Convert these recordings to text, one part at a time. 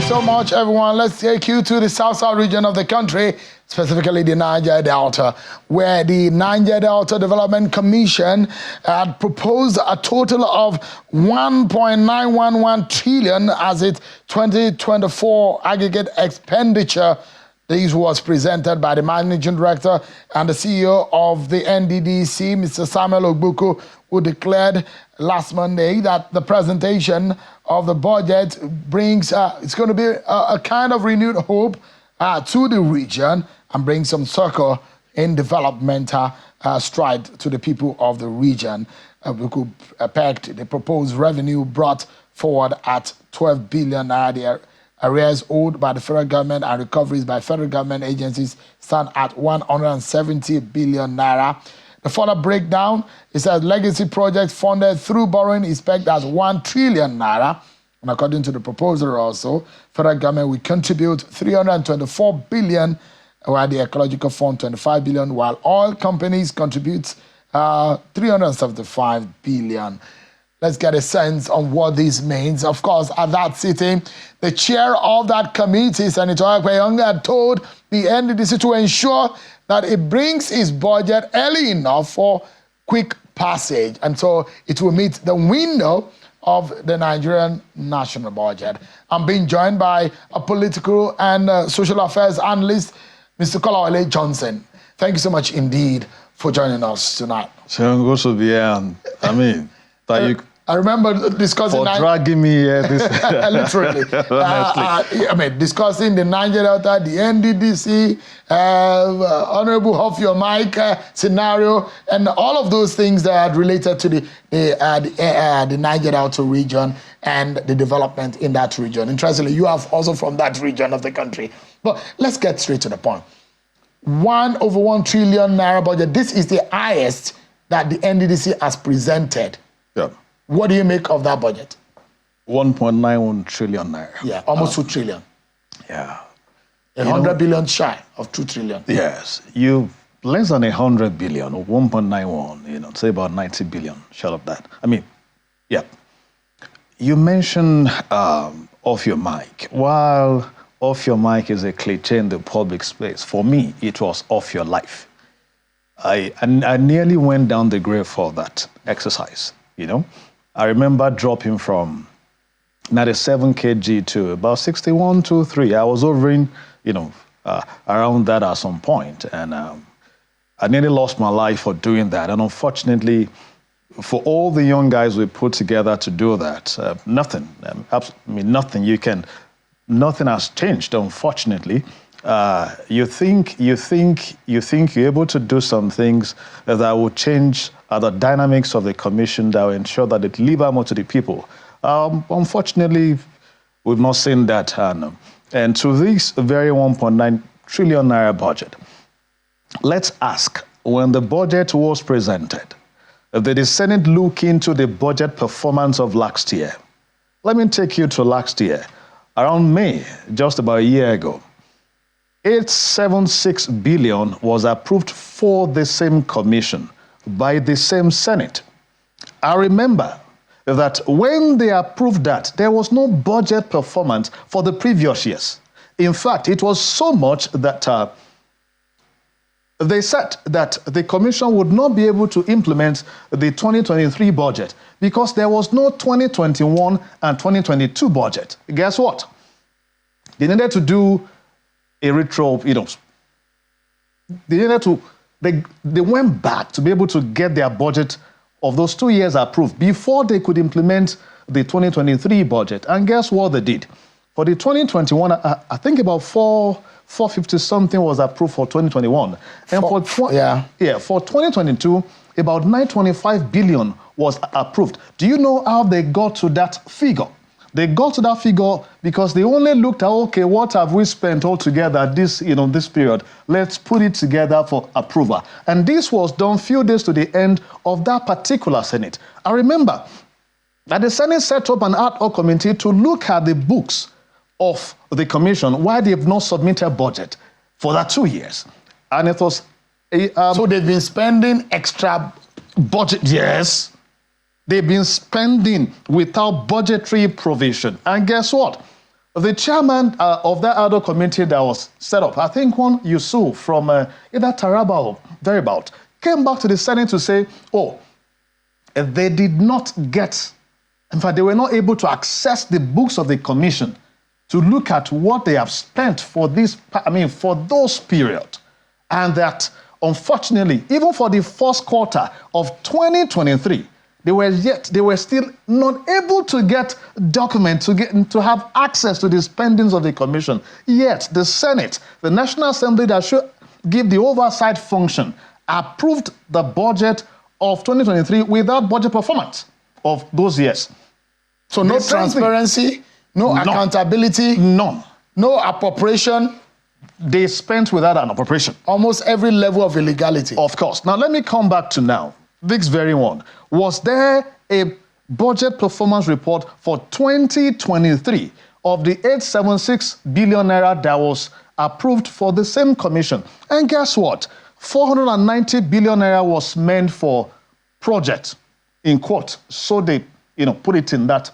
so much, everyone. Let's take you to the south region of the country, specifically the Niger Delta, where the Niger Delta Development Commission had proposed a total of 1.911 trillion as its 2024 aggregate expenditure. This was presented by the Managing Director and the CEO of the NDDC, Mr. Samuel Ogbuku, who declared last Monday that the presentation of the budget brings, it's going to be a kind of renewed hope to the region and bring some circle in developmental stride to the people of the region. We could pegged the proposed revenue brought forward at 12 billion naira. Arrears owed by the federal government and recoveries by federal government agencies stand at 170 billion naira. The further breakdown, it says legacy projects funded through borrowing is pegged as 1 trillion naira. And according to the proposal also, federal government will contribute 324 billion, while the ecological fund 25 billion, while oil companies contribute 375 billion. Let's get a sense on what this means. Of course, at that sitting, the chair of that committee, Senator Akpeyonga, told the NDDC to ensure that it brings its budget early enough for quick passage. And so it will meet the window of the Nigerian national budget. I'm being joined by a political and social affairs analyst, Mr. Kolawole Johnson. Thank you so much indeed for joining us tonight. I remember discussing... For dragging me here. Literally. Discussing the Niger Delta, the NDDC, Honorable Off Your Mic scenario, and all of those things that are related to the Niger Delta region and the development in that region. Interestingly, you are also from that region of the country. But let's get straight to the point. 1/1 trillion naira budget. This is the highest that the NDDC has presented. Yeah. What do you make of that budget? 1.91 trillion naira. Yeah, almost 2 trillion. Yeah. 100 billion shy of 2 trillion. Yes. You less than 100 billion or 1.91, say about 90 billion, short of that. Yeah. You mentioned off your mic. While off your mic is a cliche in the public space, for me, it was off your life. I nearly went down the grave for that exercise, I remember dropping from 97 kg to about 61 to 3. I was hovering, around that at some point. And I nearly lost my life for doing that. And unfortunately, for all the young guys we put together to do that, nothing, nothing has changed, unfortunately. You think you're able to do some things that will change the dynamics of the commission, that will ensure that it deliver more to the people. Unfortunately, we've not seen that. And to this very 1.9 trillion naira budget, let's ask, when the budget was presented, did the Senate look into the budget performance of last year? Let me take you to last year. Around May, just about a year ago, 876 billion was approved for the same commission by the same Senate. I remember that when they approved that, there was no budget performance for the previous years. In fact, it was so much that they said that the commission would not be able to implement the 2023 budget because there was no 2021 and 2022 budget. Guess what? They needed to do a retro, they went back to be able to get their budget of those 2 years approved before they could implement the 2023 budget. And guess what they did? For the 2021, I think about 450 something was approved for 2021. And for 2022, about 925 billion was approved. Do you know how they got to that figure? They got to that figure because they only looked at, okay, what have we spent altogether this period? Let's put it together for approval. And this was done few days to the end of that particular Senate. I remember that the Senate set up an ad hoc committee to look at the books of the commission why they have not submitted budget for that 2 years. And it was... so they've been spending extra budget, yes. They've been spending without budgetary provision. And guess what? The chairman of that other committee that was set up, I think one Yusuf from either Taraba or thereabout, came back to the Senate to say, oh, they did not get, in fact, they were not able to access the books of the commission to look at what they have spent for for those periods. And that, unfortunately, even for the first quarter of 2023, they were still not able to get documents to have access to the spendings of the commission. Yet the Senate, the National Assembly that should give the oversight function, approved the budget of 2023 without budget performance of those years. So no transparency, no accountability, none, no appropriation. They spent without an appropriation. Almost every level of illegality. Of course. Now let me come back to now. This very one. Was there a budget performance report for 2023 of the 876 billion naira that was approved for the same commission? And guess what? 490 billion naira was meant for projects, in quote. So they, put it in that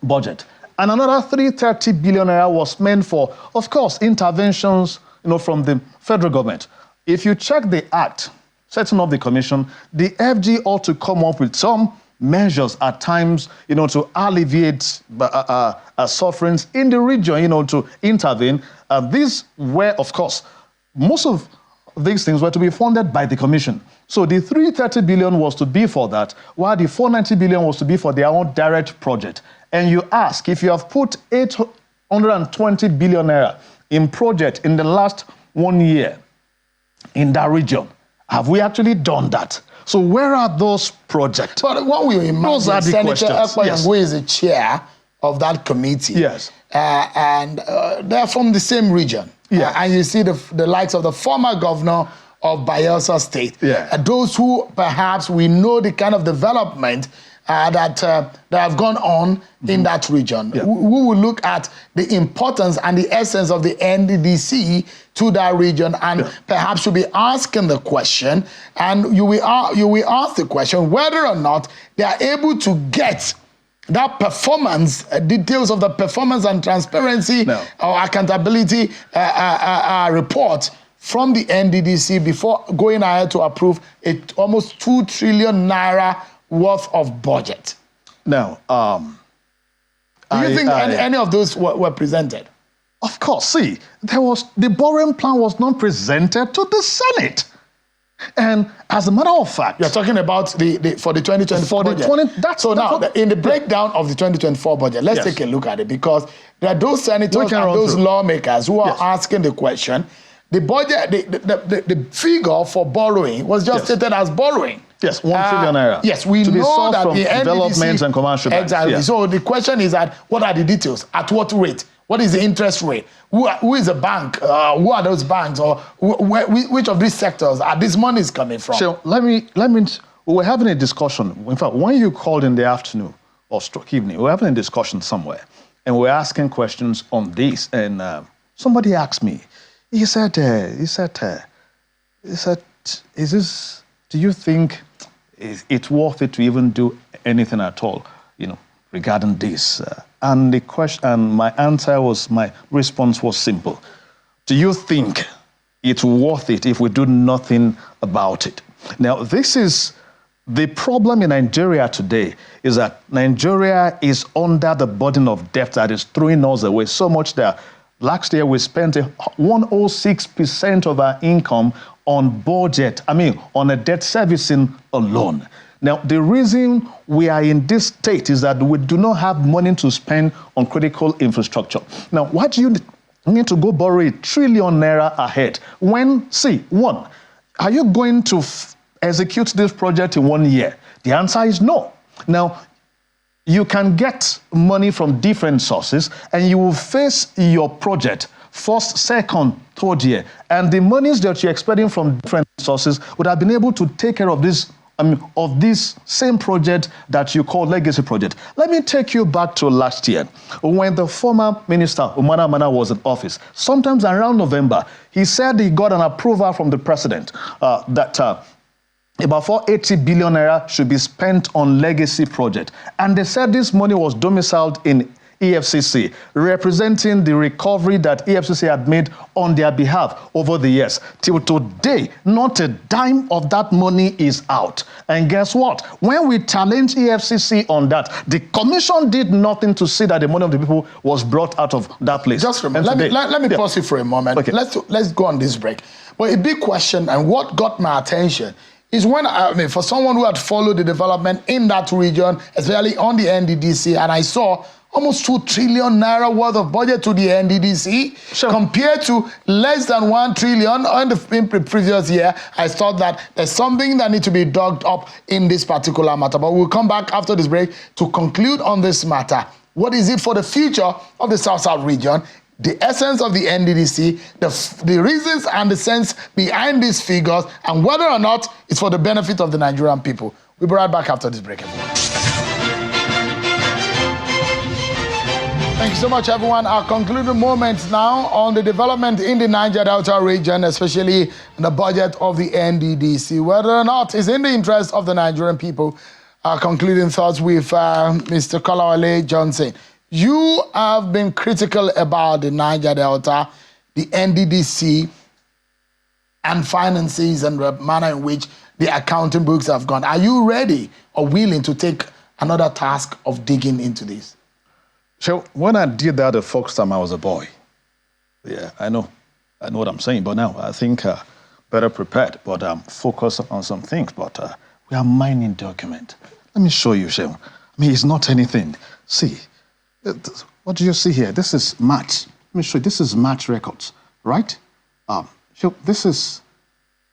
budget. And another 330 billion naira was meant for, of course, interventions, from the federal government. If you check the act, setting up the commission, the FG ought to come up with some measures at times, to alleviate sufferings in the region, to intervene. These were, of course, most of these things were to be funded by the commission. So the 330 billion was to be for that, while the 490 billion was to be for their own direct project. And you ask, if you have put 820 billion naira in project in the last 1 year in that region, have we actually done that? So where are those projects? But what we imagine, those are the Senator questions. Ekpa, who is the chair of that committee. Yes. And they're from the same region. Yeah. And you see the likes of the former governor of Bayelsa State. Yeah. Those who perhaps we know the kind of development that have gone on in that region. Yeah. We will look at the importance and the essence of the NDDC to that region, and perhaps you'll be asking the question, and you will ask the question whether or not they are able to get that performance, details of the performance and transparency or accountability report from the NDDC before going ahead to approve almost 2 trillion naira worth of budget. Now, do you think any of those were presented? Of course. See, the borrowing plan was not presented to the Senate. And as a matter of fact, you're talking about for the 2024 budget. So now, in the breakdown of the 2024 budget, let's take a look at it, because there are those senators and those lawmakers who are asking the question. The budget, the figure for borrowing was just stated as borrowing. Yes, 1 trillion naira. Yes, we know that the developments and commercial banks. Exactly. Yes. So the question is that what are the details? At what rate? What is the interest rate? Who is the bank? Who are those banks? Or which of these sectors are these monies coming from? So we were having a discussion. In fact, when you called in the afternoon or evening, we were having a discussion somewhere, and we were asking questions on this. And somebody asked me. He said, is this? Do you think it's worth it to even do anything at all, regarding this? And the question, and my response was simple. Do you think it's worth it if we do nothing about it? Now, this is the problem in Nigeria today, is that Nigeria is under the burden of debt that is throwing us away so much that last year we spent 106% of our income on on a debt servicing alone. Now, the reason we are in this state is that we do not have money to spend on critical infrastructure. Now, why do you need to go borrow 1 trillion naira ahead? Are you going to execute this project in 1 year? The answer is no. Now, you can get money from different sources, and you will face your project first, second, third year. And the monies that you're expecting from different sources would have been able to take care of this same project that you call legacy project. Let me take you back to last year when the former minister, Umana Mana, was in office. Sometimes around November, he said he got an approval from the president that about 480 billion naira should be spent on legacy project. And they said this money was domiciled in EFCC, representing the recovery that EFCC had made on their behalf over the years. Till today, not a dime of that money is out. And guess what? When we challenged EFCC on that, the commission did nothing to see that the money of the people was brought out of that place. Just remember, let me pause you for a moment. Okay. Let's go on this break. But a big question, and what got my attention, is when, for someone who had followed the development in that region, especially on the NDDC, and I saw almost 2 trillion naira worth of budget to the NDDC, compared to less than 1 trillion in the previous year, I thought that there's something that needs to be dug up in this particular matter. But we'll come back after this break to conclude on this matter. What is it for the future of the South-South region? The essence of the NDDC, the reasons and the sense behind these figures, and whether or not it's for the benefit of the Nigerian people. We'll be right back after this break, everyone. Thank you so much, everyone. Our concluding moments now on the development in the Niger Delta region, especially the budget of the NDDC, whether or not it's in the interest of the Nigerian people. Our concluding thoughts with Mr. Kolawole Johnson. You have been critical about the Niger Delta, the NDDC, and finances and the manner in which the accounting books have gone. Are you ready or willing to take another task of digging into this? So when I did that the first time I was a boy, yeah, I know what I'm saying, but now I think better prepared, but focused on some things, but we are mining document. Let me show you, Shehu. I mean, it's not anything. See, what do you see here? This is March. Let me show you. This is March records, right? So this is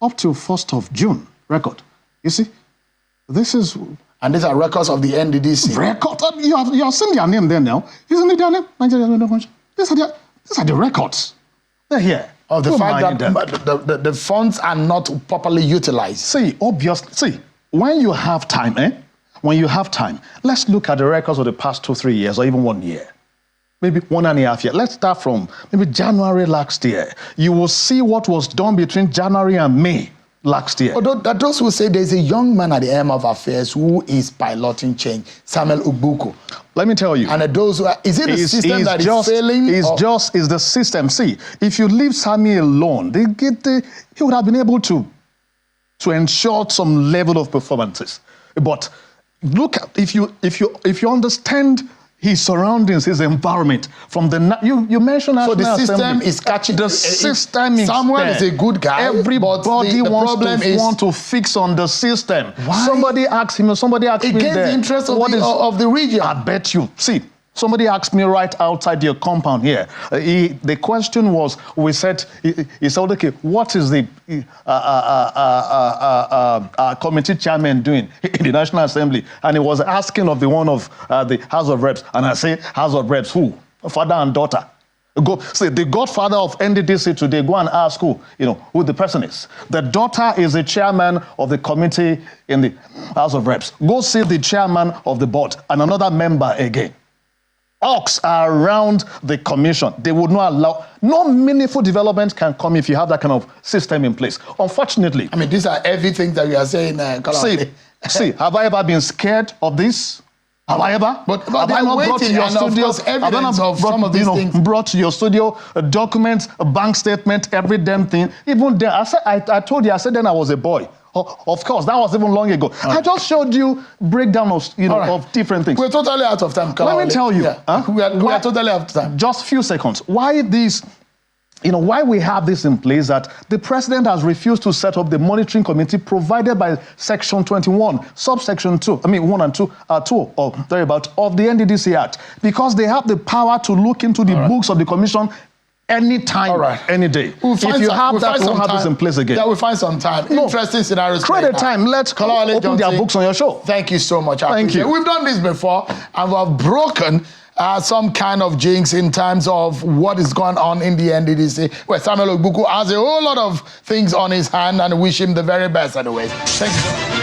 up to 1st of June record. You see, this is... And these are records of the NDDC. Record? You have seen their name there now. Isn't it their name? These are the records. They're here. Of the fact that the funds are not properly utilized. See, obviously, when you have time, when you have time, let's look at the records of the past 2-3 years, or even 1 year. Maybe 1.5 years. Let's start from maybe January last year. You will see what was done between January and May last year. Although those who say there's a young man at the helm of affairs who is piloting change, Samuel Ogbuku. Let me tell you. And those who are, is it the system that is failing? It's the system. See, if you leave Samuel alone, he would have been able to ensure some level of performances. But look at if you understand his surroundings, his environment. From the you mentioned National Assembly. So the system Assembly. is catching. The system is Samuel there. is a good guy. Everybody wants to fix on the system. Why? Somebody asked him. Somebody asked me against the interest of the region. I bet you. See, somebody asked me right outside your compound here. The question was, he said, okay, what is the committee chairman doing in the National Assembly? And he was asking of the one of the House of Reps. And I say, House of Reps, who? Father and daughter. Go say the godfather of NDDC today, go and ask who the person is. The daughter is the chairman of the committee in the House of Reps. Go see the chairman of the board and another member again. Orcs are around the commission. They would not allow, no meaningful development can come if you have that kind of system in place. Unfortunately. I mean, these are everything that you are saying. See, have I ever been scared of this? Have I ever? But have I not brought to your studio evidence of some of these things? Brought to your studio a document, a bank statement, every damn thing. Even then, I told you, I said then I was a boy. Of course, that was even long ago. Right. I just showed you breakdown of of different things. We're totally out of time. Let me tell you. Yeah. We are totally out of time. Just a few seconds. Why this? Why we have this in place, that the president has refused to set up the monitoring committee provided by Section 21, subsection 2, 1 and 2, or thereabout of the NDDC Act, because they have the power to look into the books of the commission anytime, any day. If you have that, we'll have this in place again. Yeah, we'll find some time. Interesting scenarios. Create a time. Let's open their books on your show. Thank you so much. Thank you. We've done this before, and we've broken some kind of jinx in terms of what is going on in the NDDC, where Samuel Ogbuku has a whole lot of things on his hand, and wish him the very best anyways. Thank you so much.